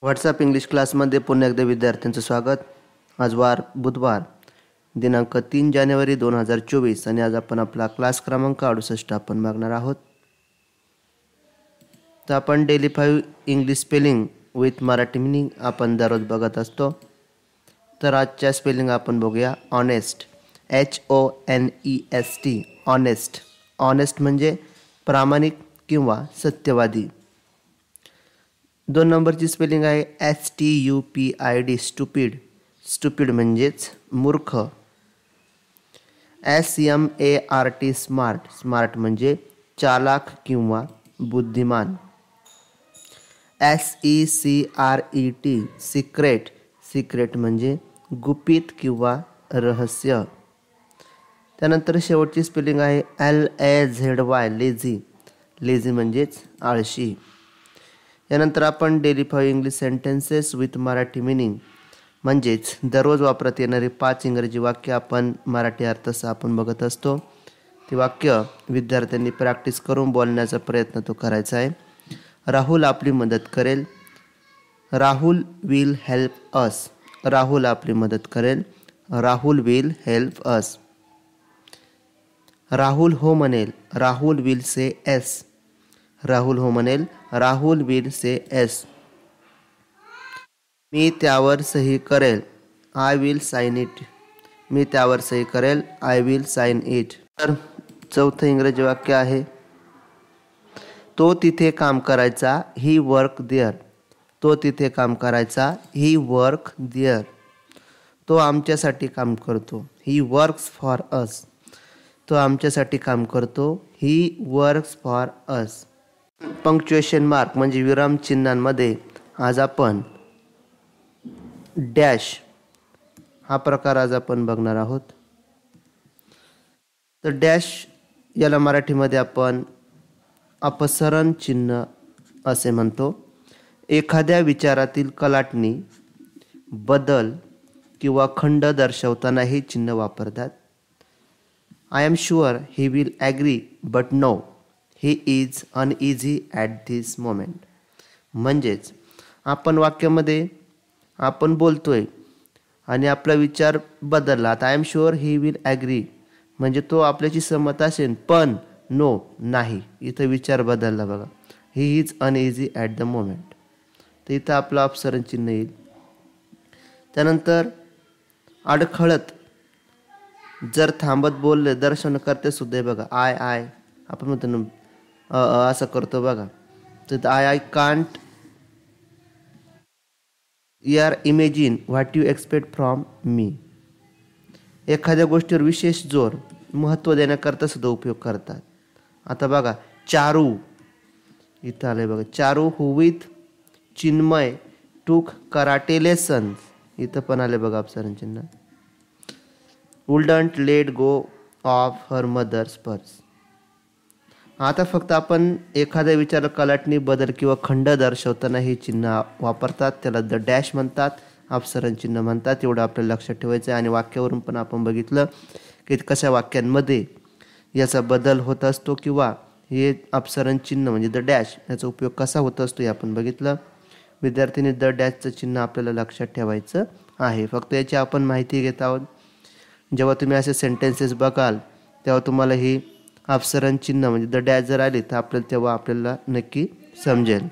WhatsApp English क्लासमध्ये पुन्हा एकदा विद्यार्थ्यांचं स्वागत. आज वार बुधवार दिनांक 3 जानेवारी 2024 आणि आज आपण आपला क्लास क्रमांक 68 आपण बघणार आहोत. तर आपण daily 5 English spelling with Marathi meaning आपण दररोज बघत असतो. तर आजच्या स्पेलिंग आपण बघूया. Honest, HONEST, honest. ऑनेस्ट म्हणजे प्रामाणिक किंवा सत्यवादी. 2 नंबरची स्पेलिंग आहे STUPID, स्टुपिड. स्टुपिड म्हणजेच मूर्ख. SMART, smart. स्मार्ट म्हणजे चालाक किंवा बुद्धिमान. SECRET, secret. सिक्रेट म्हणजे गुपित किंवा रहस्य. त्यानंतर शेवटची स्पेलिंग आहे LAZY, लेझी. लेझी म्हणजेच आळशी. यानंतर आपण daily 5 English sentences with Marathi meaning म्हणजेच दररोज वापरत येणारी 5 इंग्रजी वाक्य आपण मराठी अर्थसह आपण बघत असतो. ती वाक्य विद्यार्थ्यांनी प्रॅक्टिस करून बोलण्याचा प्रयत्न तो करायचा आहे. राहुल आपली मदत करेल. Rahul will help us. Rahul आपली मदत करेल. Rahul will help us. Rahul हो म्हणेल. Rahul will say yes. Rahul हो म्हणेल. Rahul will say yes. मी त्यावर सही करेल. I will sign it. मी त्यावर सही करेल. I will sign it. तर चौथं इंग्रजी वाक्य आहे तो तिथे काम करायचा. He work there. तो तिथे काम करायचा. He work there. तो आमच्यासाठी काम करतो. He works for us. तो आमच्यासाठी काम करतो. He works for us. Punctuation mark म्हणजे विराम चिन्हांमध्ये आज आपण डॅश हा प्रकार आज आपण बघणार आहोत. तर डॅश याला मराठीमध्ये आपण अपसरण चिन्ह असे म्हणतो. एखाद्या विचारातील कलाटणी, बदल किंवा खंड दर्शवताना हे चिन्ह वापरतात. I am sure he will agree but no he is uneasy at this moment. म्हणजेच आपण वाक्यामध्ये आपण बोलतोय आणि आपला विचार बदलला. आता I am sure he will agree म्हणजे तो आपल्याशी सहमत असेल, पण नो नाही. इथं विचार बदलला बघा. ही is uneasy at the moment. तर इथं आपलं अपसरण चिन्ह येईल. त्यानंतर अडखळत जर थांबत बोलले दर्शन करते सुद्धा बघा. आय आपण म्हणतो ना असं करतो बघा. तर आय कांट यार imagine what you expect from me. एखाद्या गोष्टीवर विशेष जोर महत्त्व देण्याकरता सुद्धा उपयोग करतात. आता बघा चारू इथं आलंय बघा. चारू हु विथ चिन्मय टूक कराटे लेसन्स. इथं पण आले बघा अपसरण चिन्ह. Wouldn't let go of her mother's purse. आता फक्त आपण एखाद्या विचार कलाटणी, बदल किंवा खंड दर्शवताना हे चिन्ह वापरतात. त्याला द डॅश म्हणतात, अपसरण चिन्ह म्हणतात. एवढं आपल्याला लक्षात ठेवायचं आहे. आणि वाक्यावरून पण आपण बघितलं की कशा वाक्यांमध्ये याचा बदल होत असतो किंवा हे अपसरण चिन्ह म्हणजे द डॅश याचा उपयोग कसा होत असतो हे आपण बघितलं. विद्यार्थ्यांनी द डॅशचं चिन्ह आपल्याला लक्षात ठेवायचं आहे. फक्त याची आपण माहिती घेत आहोत. जेव्हा तुम्ही असे सेंटेन्सेस बघाल तेव्हा तुम्हाला ही अपसरण चिन्ह म्हणजे द डॅश जर आली तर तेव्हा आपल्याला नक्की समजेल.